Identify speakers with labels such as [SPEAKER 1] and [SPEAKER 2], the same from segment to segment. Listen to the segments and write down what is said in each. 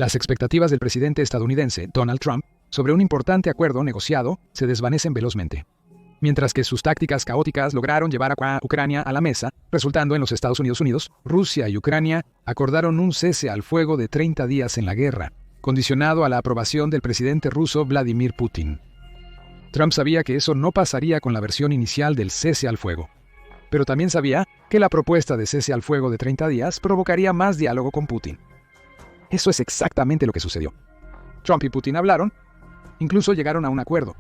[SPEAKER 1] Las expectativas del presidente estadounidense, Donald Trump, sobre un importante acuerdo negociado se desvanecen velozmente. Mientras que sus tácticas caóticas lograron llevar a Ucrania a la mesa, resultando en los Estados Unidos, Rusia y Ucrania acordaron un cese al fuego de 30 días en la guerra, condicionado a la aprobación del presidente ruso Vladimir Putin. Trump sabía que eso no pasaría con la versión inicial del cese al fuego, pero también sabía que la propuesta de cese al fuego de 30 días provocaría más diálogo con Putin. Eso es exactamente lo que sucedió. Trump y Putin hablaron, incluso llegaron a un acuerdo.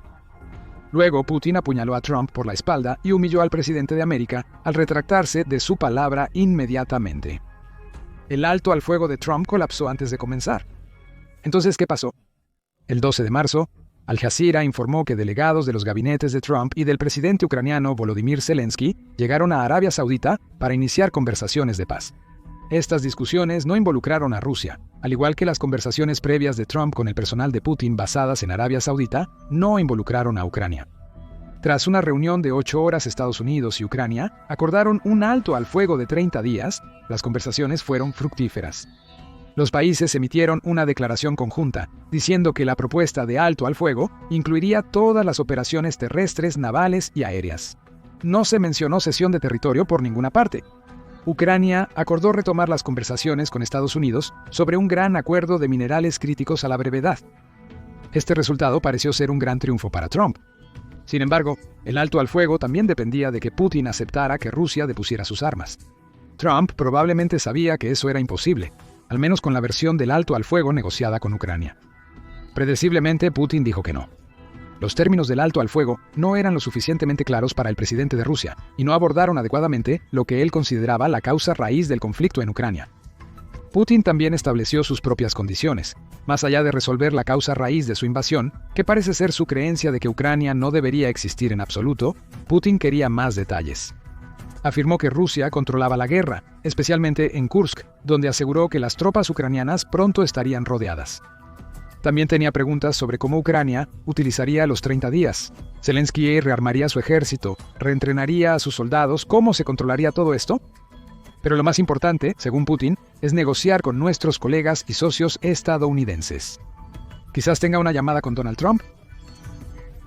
[SPEAKER 1] Luego, Putin apuñaló a Trump por la espalda y humilló al presidente de América al retractarse de su palabra inmediatamente. El alto al fuego de Trump colapsó antes de comenzar. Entonces, ¿qué pasó? El 12 de marzo, Al Jazeera informó que delegados de los gabinetes de Trump y del presidente ucraniano Volodymyr Zelensky llegaron a Arabia Saudita para iniciar conversaciones de paz. Estas discusiones no involucraron a Rusia, al igual que las conversaciones previas de Trump con el personal de Putin basadas en Arabia Saudita, no involucraron a Ucrania. Tras una reunión de 8 horas, Estados Unidos y Ucrania acordaron un alto al fuego de 30 días. Las conversaciones fueron fructíferas. Los países emitieron una declaración conjunta, diciendo que la propuesta de alto al fuego incluiría todas las operaciones terrestres, navales y aéreas. No se mencionó cesión de territorio por ninguna parte. Ucrania acordó retomar las conversaciones con Estados Unidos sobre un gran acuerdo de minerales críticos a la brevedad. Este resultado pareció ser un gran triunfo para Trump. Sin embargo, el alto al fuego también dependía de que Putin aceptara que Rusia depusiera sus armas. Trump probablemente sabía que eso era imposible, al menos con la versión del alto al fuego negociada con Ucrania. Predeciblemente, Putin dijo que no. Los términos del alto al fuego no eran lo suficientemente claros para el presidente de Rusia y no abordaron adecuadamente lo que él consideraba la causa raíz del conflicto en Ucrania. Putin también estableció sus propias condiciones, más allá de resolver la causa raíz de su invasión, que parece ser su creencia de que Ucrania no debería existir en absoluto. Putin quería más detalles. Afirmó que Rusia controlaba la guerra, especialmente en Kursk, donde aseguró que las tropas ucranianas pronto estarían rodeadas. También tenía preguntas sobre cómo Ucrania utilizaría los 30 días. Zelensky rearmaría su ejército, reentrenaría a sus soldados. ¿Cómo se controlaría todo esto? Pero lo más importante, según Putin, es negociar con nuestros colegas y socios estadounidenses. Quizás tenga una llamada con Donald Trump.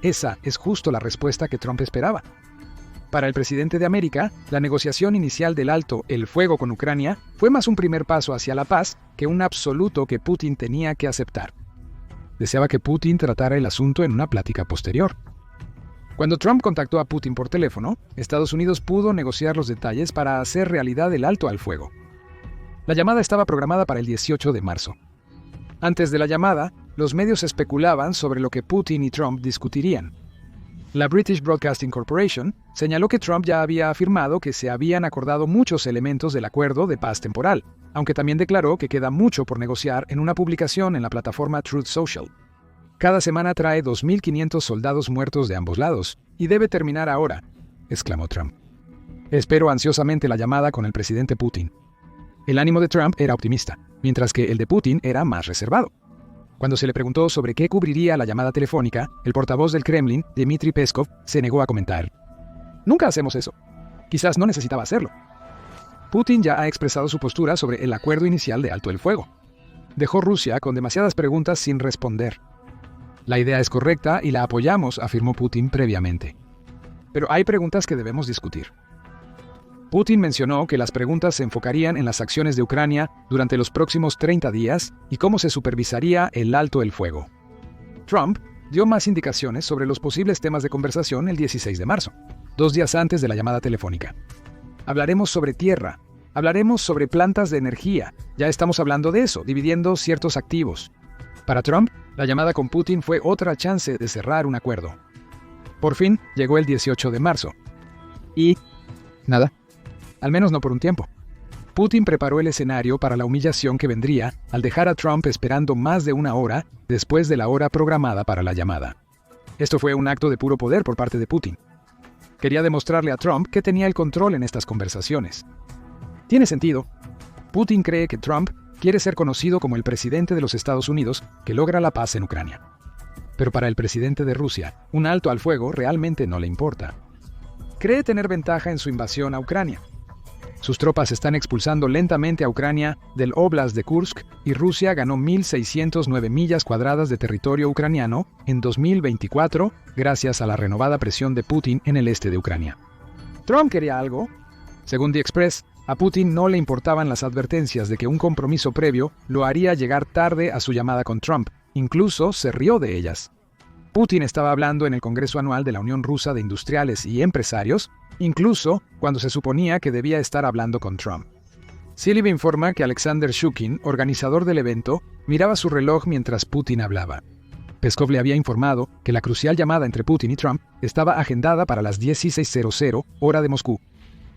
[SPEAKER 1] Esa es justo la respuesta que Trump esperaba. Para el presidente de América, la negociación inicial del alto el fuego con Ucrania fue más un primer paso hacia la paz que un absoluto que Putin tenía que aceptar. Deseaba que Putin tratara el asunto en una plática posterior. Cuando Trump contactó a Putin por teléfono, Estados Unidos pudo negociar los detalles para hacer realidad el alto al fuego. La llamada estaba programada para el 18 de marzo. Antes de la llamada, los medios especulaban sobre lo que Putin y Trump discutirían. La British Broadcasting Corporation señaló que Trump ya había afirmado que se habían acordado muchos elementos del acuerdo de paz temporal, aunque también declaró que queda mucho por negociar en una publicación en la plataforma Truth Social. Cada semana trae 2.500 soldados muertos de ambos lados, y debe terminar ahora, exclamó Trump. Espero ansiosamente la llamada con el presidente Putin. El ánimo de Trump era optimista, mientras que el de Putin era más reservado. Cuando se le preguntó sobre qué cubriría la llamada telefónica, el portavoz del Kremlin, Dmitry Peskov, se negó a comentar. Nunca hacemos eso. Quizás no necesitaba hacerlo. Putin ya ha expresado su postura sobre el acuerdo inicial de alto el fuego. Dejó Rusia con demasiadas preguntas sin responder. La idea es correcta y la apoyamos, afirmó Putin previamente. Pero hay preguntas que debemos discutir. Putin mencionó que las preguntas se enfocarían en las acciones de Ucrania durante los próximos 30 días y cómo se supervisaría el alto el fuego. Trump dio más indicaciones sobre los posibles temas de conversación el 16 de marzo, 2 días antes de la llamada telefónica. Hablaremos sobre tierra, hablaremos sobre plantas de energía, ya estamos hablando de eso, dividiendo ciertos activos. Para Trump, la llamada con Putin fue otra chance de cerrar un acuerdo. Por fin, llegó el 18 de marzo. Y nada. Al menos no por un tiempo. Putin preparó el escenario para la humillación que vendría al dejar a Trump esperando más de 1 hora después de la hora programada para la llamada. Esto fue un acto de puro poder por parte de Putin. Quería demostrarle a Trump que tenía el control en estas conversaciones. Tiene sentido. Putin cree que Trump quiere ser conocido como el presidente de los Estados Unidos que logra la paz en Ucrania. Pero para el presidente de Rusia, un alto al fuego realmente no le importa. Cree tener ventaja en su invasión a Ucrania. Sus tropas están expulsando lentamente a Ucrania del Oblast de Kursk y Rusia ganó 1.609 millas cuadradas de territorio ucraniano en 2024 gracias a la renovada presión de Putin en el este de Ucrania. ¿Trump quería algo? Según The Express, a Putin no le importaban las advertencias de que un compromiso previo lo haría llegar tarde a su llamada con Trump. Incluso se rió de ellas. Putin estaba hablando en el Congreso Anual de la Unión Rusa de Industriales y Empresarios, incluso cuando se suponía que debía estar hablando con Trump. Siliv informa que Alexander Shukin, organizador del evento, miraba su reloj mientras Putin hablaba. Peskov le había informado que la crucial llamada entre Putin y Trump estaba agendada para las 16:00 hora de Moscú.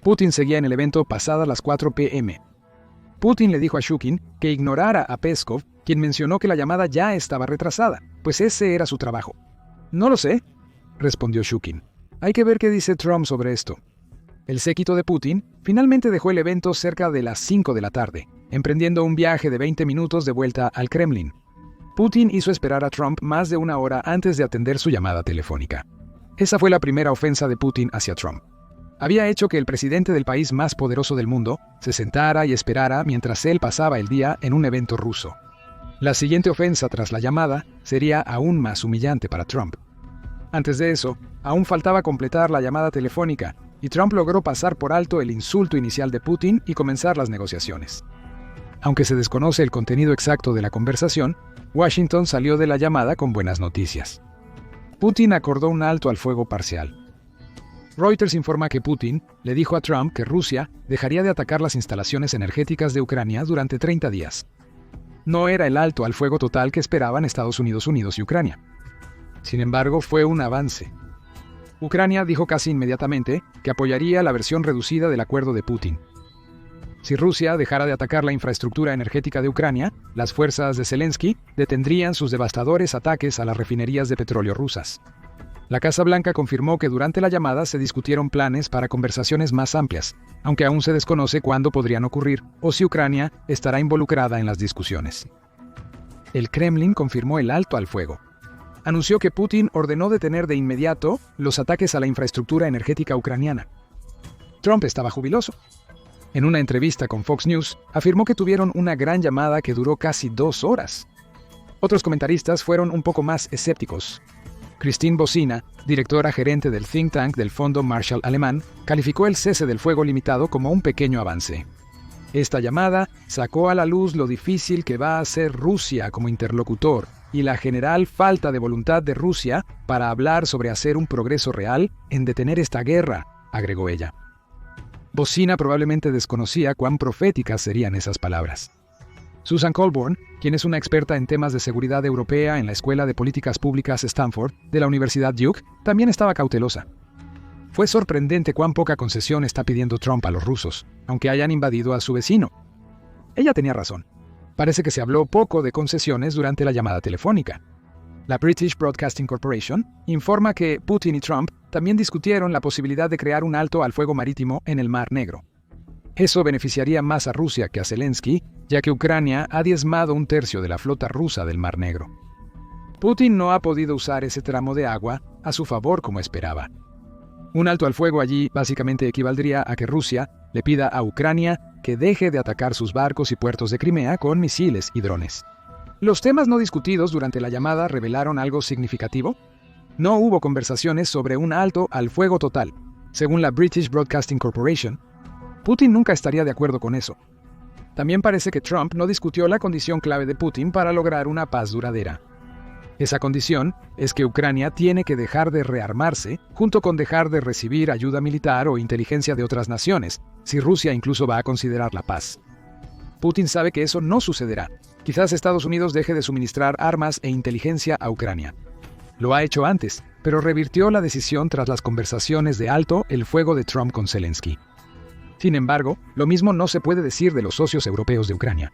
[SPEAKER 1] Putin seguía en el evento pasadas las 4 p.m. Putin le dijo a Shukin que ignorara a Peskov, quien mencionó que la llamada ya estaba retrasada, pues ese era su trabajo. «No lo sé», respondió Shukin. «Hay que ver qué dice Trump sobre esto». El séquito de Putin finalmente dejó el evento cerca de las 5 de la tarde, emprendiendo un viaje de 20 minutos de vuelta al Kremlin. Putin hizo esperar a Trump más de una hora antes de atender su llamada telefónica. Esa fue la primera ofensa de Putin hacia Trump. Había hecho que el presidente del país más poderoso del mundo se sentara y esperara mientras él pasaba el día en un evento ruso. La siguiente ofensa tras la llamada sería aún más humillante para Trump. Antes de eso, aún faltaba completar la llamada telefónica, y Trump logró pasar por alto el insulto inicial de Putin y comenzar las negociaciones. Aunque se desconoce el contenido exacto de la conversación, Washington salió de la llamada con buenas noticias. Putin acordó un alto al fuego parcial. Reuters informa que Putin le dijo a Trump que Rusia dejaría de atacar las instalaciones energéticas de Ucrania durante 30 días. No era el alto al fuego total que esperaban Estados Unidos y Ucrania. Sin embargo, fue un avance. Ucrania dijo casi inmediatamente que apoyaría la versión reducida del acuerdo de Putin. Si Rusia dejara de atacar la infraestructura energética de Ucrania, las fuerzas de Zelensky detendrían sus devastadores ataques a las refinerías de petróleo rusas. La Casa Blanca confirmó que durante la llamada se discutieron planes para conversaciones más amplias, aunque aún se desconoce cuándo podrían ocurrir o si Ucrania estará involucrada en las discusiones. El Kremlin confirmó el alto al fuego. Anunció que Putin ordenó detener de inmediato los ataques a la infraestructura energética ucraniana. Trump estaba jubiloso. En una entrevista con Fox News, afirmó que tuvieron una gran llamada que duró casi 2 horas. Otros comentaristas fueron un poco más escépticos. Christine Bocina, directora gerente del think tank del Fondo Marshall alemán, calificó el cese del fuego limitado como un pequeño avance. Esta llamada sacó a la luz lo difícil que va a ser Rusia como interlocutor y la general falta de voluntad de Rusia para hablar sobre hacer un progreso real en detener esta guerra, agregó ella. Bocina probablemente desconocía cuán proféticas serían esas palabras. Susan Colborn, quien es una experta en temas de seguridad europea en la Escuela de Políticas Públicas Stanford de la Universidad Duke, también estaba cautelosa. Fue sorprendente cuán poca concesión está pidiendo Trump a los rusos, aunque hayan invadido a su vecino. Ella tenía razón. Parece que se habló poco de concesiones durante la llamada telefónica. La British Broadcasting Corporation informa que Putin y Trump también discutieron la posibilidad de crear un alto al fuego marítimo en el Mar Negro. Eso beneficiaría más a Rusia que a Zelensky, ya que Ucrania ha diezmado 1/3 de la flota rusa del Mar Negro. Putin no ha podido usar ese tramo de agua a su favor como esperaba. Un alto al fuego allí básicamente equivaldría a que Rusia le pida a Ucrania que deje de atacar sus barcos y puertos de Crimea con misiles y drones. ¿Los temas no discutidos durante la llamada revelaron algo significativo? No hubo conversaciones sobre un alto al fuego total. Según la British Broadcasting Corporation, Putin nunca estaría de acuerdo con eso. También parece que Trump no discutió la condición clave de Putin para lograr una paz duradera. Esa condición es que Ucrania tiene que dejar de rearmarse, junto con dejar de recibir ayuda militar o inteligencia de otras naciones, si Rusia incluso va a considerar la paz. Putin sabe que eso no sucederá. Quizás Estados Unidos deje de suministrar armas e inteligencia a Ucrania. Lo ha hecho antes, pero revirtió la decisión tras las conversaciones de alto el fuego de Trump con Zelensky. Sin embargo, lo mismo no se puede decir de los socios europeos de Ucrania.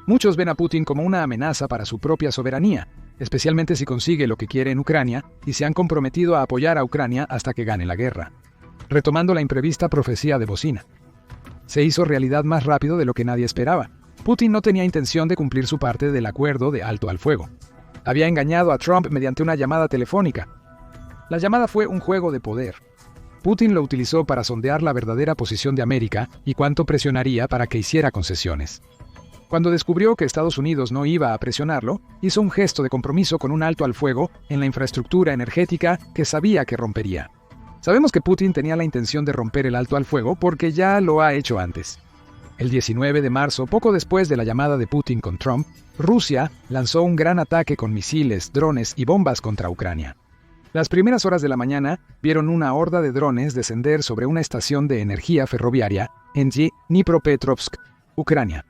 [SPEAKER 1] Muchos ven a Putin como una amenaza para su propia soberanía, especialmente si consigue lo que quiere en Ucrania y se han comprometido a apoyar a Ucrania hasta que gane la guerra. Retomando la imprevista profecía de Bocina. Se hizo realidad más rápido de lo que nadie esperaba. Putin no tenía intención de cumplir su parte del acuerdo de alto al fuego. Había engañado a Trump mediante una llamada telefónica. La llamada fue un juego de poder. Putin lo utilizó para sondear la verdadera posición de América y cuánto presionaría para que hiciera concesiones. Cuando descubrió que Estados Unidos no iba a presionarlo, hizo un gesto de compromiso con un alto al fuego en la infraestructura energética que sabía que rompería. Sabemos que Putin tenía la intención de romper el alto al fuego porque ya lo ha hecho antes. El 19 de marzo, poco después de la llamada de Putin con Trump, Rusia lanzó un gran ataque con misiles, drones y bombas contra Ucrania. Las primeras horas de la mañana vieron una horda de drones descender sobre una estación de energía ferroviaria en Dnipropetrovsk, Ucrania.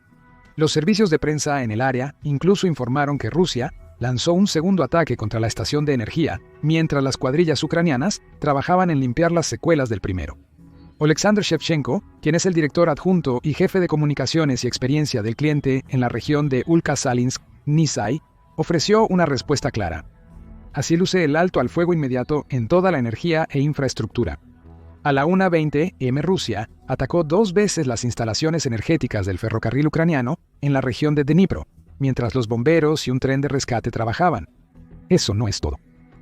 [SPEAKER 1] Los servicios de prensa en el área incluso informaron que Rusia lanzó un segundo ataque contra la estación de energía, mientras las cuadrillas ucranianas trabajaban en limpiar las secuelas del primero. Oleksandr Shevchenko, quien es el director adjunto y jefe de comunicaciones y experiencia del cliente en la región de Ulkasalinsk-Nizhny, ofreció una respuesta clara. Así luce el alto al fuego inmediato en toda la energía e infraestructura. A la 1:20 m Rusia atacó 2 veces las instalaciones energéticas del ferrocarril ucraniano en la región de Dnipro, mientras los bomberos y un tren de rescate trabajaban. Eso no es todo.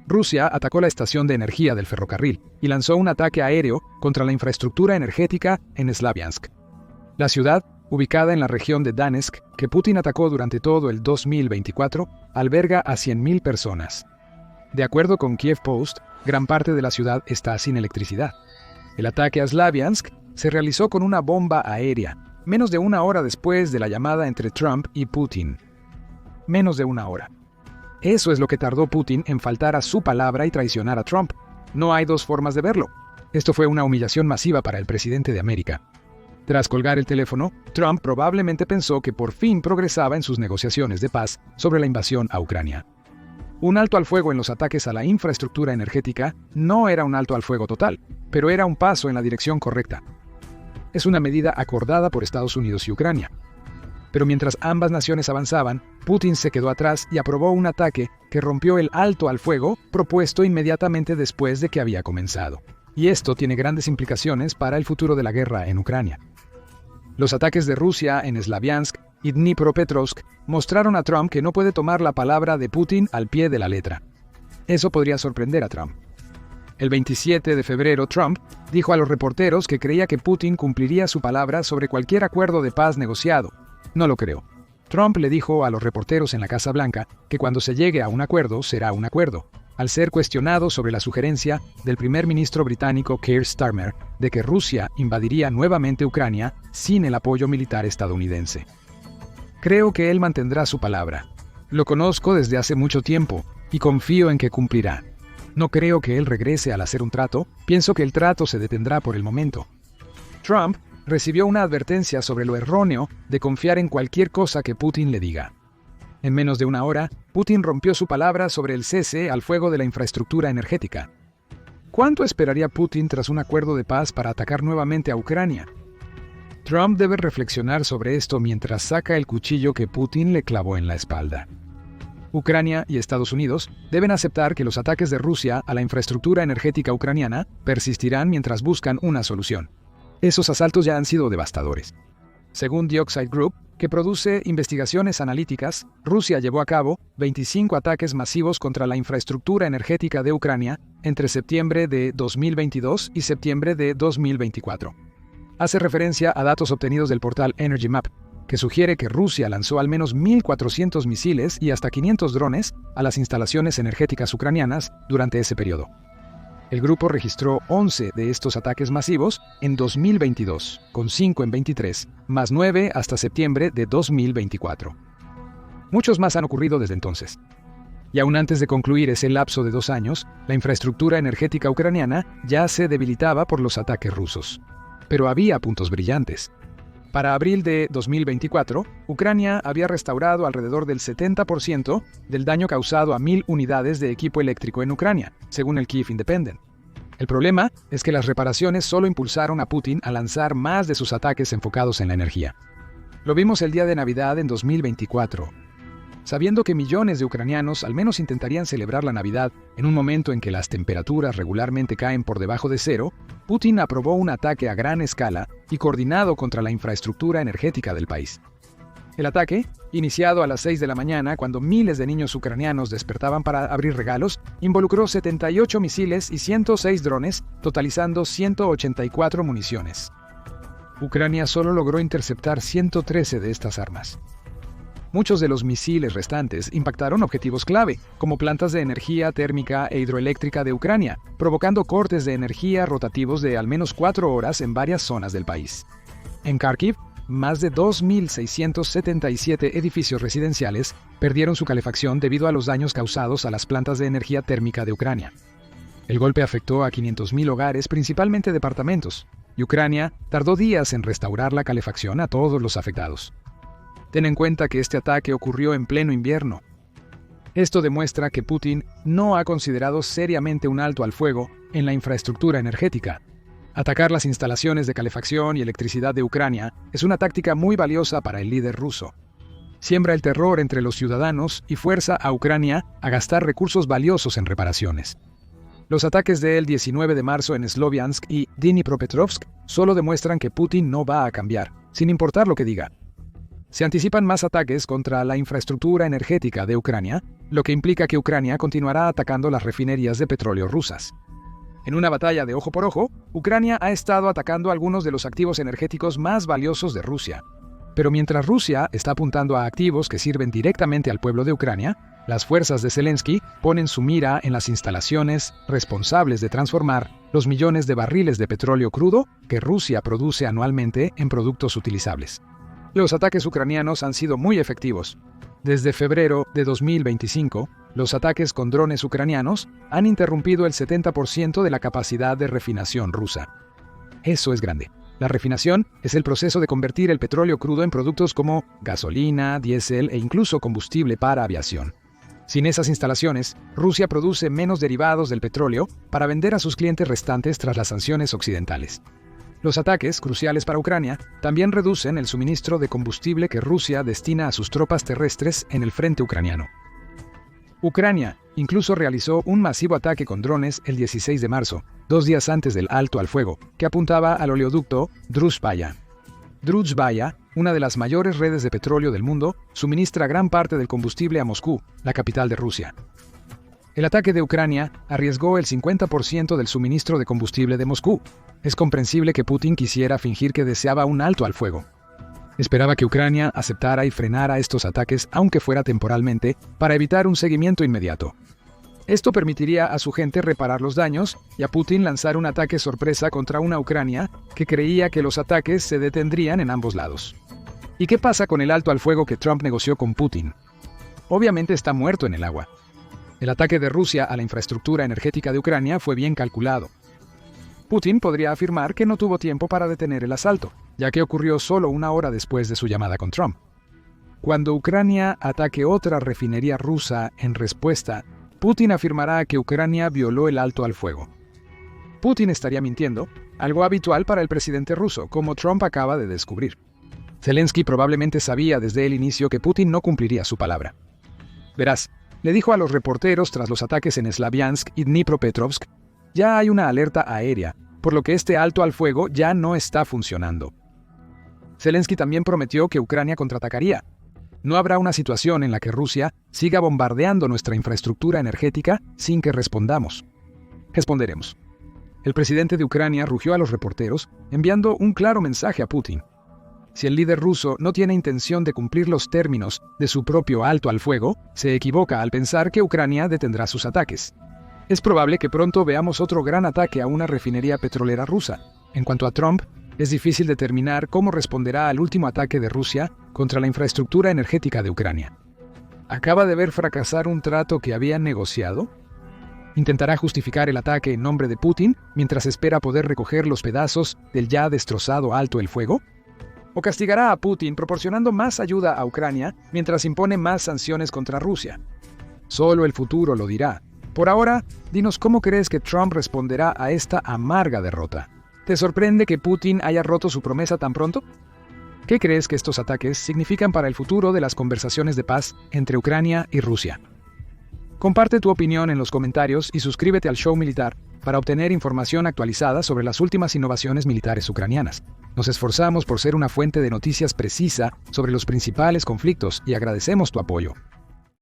[SPEAKER 1] Rusia atacó la estación de energía del ferrocarril y lanzó un ataque aéreo contra la infraestructura energética en Slaviansk. La ciudad, ubicada en la región de Donetsk, que Putin atacó durante todo el 2024, alberga a 100.000 personas. De acuerdo con Kiev Post, gran parte de la ciudad está sin electricidad. El ataque a Slaviansk se realizó con una bomba aérea, menos de una hora después de la llamada entre Trump y Putin. Menos de una hora. Eso es lo que tardó Putin en faltar a su palabra y traicionar a Trump. No hay dos formas de verlo. Esto fue una humillación masiva para el presidente de América. Tras colgar el teléfono, Trump probablemente pensó que por fin progresaba en sus negociaciones de paz sobre la invasión a Ucrania. Un alto al fuego en los ataques a la infraestructura energética no era un alto al fuego total, pero era un paso en la dirección correcta. Es una medida acordada por Estados Unidos y Ucrania. Pero mientras ambas naciones avanzaban, Putin se quedó atrás y aprobó un ataque que rompió el alto al fuego propuesto inmediatamente después de que había comenzado. Y esto tiene grandes implicaciones para el futuro de la guerra en Ucrania. Los ataques de Rusia en Slaviansk y Dnipropetrovsk mostraron a Trump que no puede tomar la palabra de Putin al pie de la letra. Eso podría sorprender a Trump. El 27 de febrero, Trump dijo a los reporteros que creía que Putin cumpliría su palabra sobre cualquier acuerdo de paz negociado. No lo creo. Trump le dijo a los reporteros en la Casa Blanca que cuando se llegue a un acuerdo, será un acuerdo, al ser cuestionado sobre la sugerencia del primer ministro británico Keir Starmer de que Rusia invadiría nuevamente Ucrania sin el apoyo militar estadounidense. Creo que él mantendrá su palabra. Lo conozco desde hace mucho tiempo y confío en que cumplirá. No creo que él regrese al hacer un trato, pienso que el trato se detendrá por el momento. Trump recibió una advertencia sobre lo erróneo de confiar en cualquier cosa que Putin le diga. En menos de una hora, Putin rompió su palabra sobre el cese al fuego de la infraestructura energética. ¿Cuánto esperaría Putin tras un acuerdo de paz para atacar nuevamente a Ucrania? Trump debe reflexionar sobre esto mientras saca el cuchillo que Putin le clavó en la espalda. Ucrania y Estados Unidos deben aceptar que los ataques de Rusia a la infraestructura energética ucraniana persistirán mientras buscan una solución. Esos asaltos ya han sido devastadores. Según The Oxide Group, que produce investigaciones analíticas, Rusia llevó a cabo 25 ataques masivos contra la infraestructura energética de Ucrania entre septiembre de 2022 y septiembre de 2024. Hace referencia a datos obtenidos del portal Energy Map, que sugiere que Rusia lanzó al menos 1.400 misiles y hasta 500 drones a las instalaciones energéticas ucranianas durante ese periodo. El grupo registró 11 de estos ataques masivos en 2022, con 5 en 23, más 9 hasta septiembre de 2024. Muchos más han ocurrido desde entonces. Y aún antes de concluir ese lapso de 2 años, la infraestructura energética ucraniana ya se debilitaba por los ataques rusos. Pero había puntos brillantes. Para abril de 2024, Ucrania había restaurado alrededor del 70% del daño causado a 1.000 unidades de equipo eléctrico en Ucrania, según el Kyiv Independent. El problema es que las reparaciones solo impulsaron a Putin a lanzar más de sus ataques enfocados en la energía. Lo vimos el día de Navidad en 2024. Sabiendo que millones de ucranianos al menos intentarían celebrar la Navidad en un momento en que las temperaturas regularmente caen por debajo de cero, Putin aprobó un ataque a gran escala y coordinado contra la infraestructura energética del país. El ataque iniciado a las 6 de la mañana cuando miles de niños ucranianos despertaban para abrir regalos, involucró 78 misiles y 106 drones, totalizando 184 municiones. Ucrania solo logró interceptar 113 de estas armas. Muchos de los misiles restantes impactaron objetivos clave, como plantas de energía térmica e hidroeléctrica de Ucrania, provocando cortes de energía rotativos de al menos 4 horas en varias zonas del país. En Kharkiv, más de 2.677 edificios residenciales perdieron su calefacción debido a los daños causados a las plantas de energía térmica de Ucrania. El golpe afectó a 500.000 hogares, principalmente departamentos, y Ucrania tardó días en restaurar la calefacción a todos los afectados. Ten en cuenta que este ataque ocurrió en pleno invierno. Esto demuestra que Putin no ha considerado seriamente un alto al fuego en la infraestructura energética. Atacar las instalaciones de calefacción y electricidad de Ucrania es una táctica muy valiosa para el líder ruso. Siembra el terror entre los ciudadanos y fuerza a Ucrania a gastar recursos valiosos en reparaciones. Los ataques del 19 de marzo en Sloviansk y Dnipropetrovsk solo demuestran que Putin no va a cambiar, sin importar lo que diga. Se anticipan más ataques contra la infraestructura energética de Ucrania, lo que implica que Ucrania continuará atacando las refinerías de petróleo rusas. En una batalla de ojo por ojo, Ucrania ha estado atacando algunos de los activos energéticos más valiosos de Rusia. Pero mientras Rusia está apuntando a activos que sirven directamente al pueblo de Ucrania, las fuerzas de Zelensky ponen su mira en las instalaciones responsables de transformar los millones de barriles de petróleo crudo que Rusia produce anualmente en productos utilizables. Los ataques ucranianos han sido muy efectivos. Desde febrero de 2025, los ataques con drones ucranianos han interrumpido el 70% de la capacidad de refinación rusa. Eso es grande. La refinación es el proceso de convertir el petróleo crudo en productos como gasolina, diésel e incluso combustible para aviación. Sin esas instalaciones, Rusia produce menos derivados del petróleo para vender a sus clientes restantes tras las sanciones occidentales. Los ataques, cruciales para Ucrania, también reducen el suministro de combustible que Rusia destina a sus tropas terrestres en el frente ucraniano. Ucrania incluso realizó un masivo ataque con drones el 16 de marzo, 2 días antes del alto al fuego, que apuntaba al oleoducto Druzhbaya. Druzhbaya, una de las mayores redes de petróleo del mundo, suministra gran parte del combustible a Moscú, la capital de Rusia. El ataque de Ucrania arriesgó el 50% del suministro de combustible de Moscú. Es comprensible que Putin quisiera fingir que deseaba un alto al fuego. Esperaba que Ucrania aceptara y frenara estos ataques, aunque fuera temporalmente, para evitar un seguimiento inmediato. Esto permitiría a su gente reparar los daños y a Putin lanzar un ataque sorpresa contra una Ucrania que creía que los ataques se detendrían en ambos lados. ¿Y qué pasa con el alto al fuego que Trump negoció con Putin? Obviamente está muerto en el agua. El ataque de Rusia a la infraestructura energética de Ucrania fue bien calculado. Putin podría afirmar que no tuvo tiempo para detener el asalto, ya que ocurrió solo 1 hora después de su llamada con Trump. Cuando Ucrania ataque otra refinería rusa en respuesta, Putin afirmará que Ucrania violó el alto al fuego. Putin estaría mintiendo, algo habitual para el presidente ruso, como Trump acaba de descubrir. Zelensky probablemente sabía desde el inicio que Putin no cumpliría su palabra. Verás, le dijo a los reporteros tras los ataques en Slaviansk y Dnipropetrovsk, ya hay una alerta aérea, por lo que este alto al fuego ya no está funcionando. Zelensky también prometió que Ucrania contraatacaría. No habrá una situación en la que Rusia siga bombardeando nuestra infraestructura energética sin que respondamos. Responderemos. El presidente de Ucrania rugió a los reporteros, enviando un claro mensaje a Putin. Si el líder ruso no tiene intención de cumplir los términos de su propio alto al fuego, se equivoca al pensar que Ucrania detendrá sus ataques. Es probable que pronto veamos otro gran ataque a una refinería petrolera rusa. En cuanto a Trump, es difícil determinar cómo responderá al último ataque de Rusia contra la infraestructura energética de Ucrania. ¿Acaba de ver fracasar un trato que habían negociado? ¿Intentará justificar el ataque en nombre de Putin mientras espera poder recoger los pedazos del ya destrozado alto el fuego? ¿O castigará a Putin proporcionando más ayuda a Ucrania mientras impone más sanciones contra Rusia? Solo el futuro lo dirá. Por ahora, dinos cómo crees que Trump responderá a esta amarga derrota. ¿Te sorprende que Putin haya roto su promesa tan pronto? ¿Qué crees que estos ataques significan para el futuro de las conversaciones de paz entre Ucrania y Rusia? Comparte tu opinión en los comentarios y suscríbete al Show Militar para obtener información actualizada sobre las últimas innovaciones militares ucranianas. Nos esforzamos por ser una fuente de noticias precisa sobre los principales conflictos y agradecemos tu apoyo.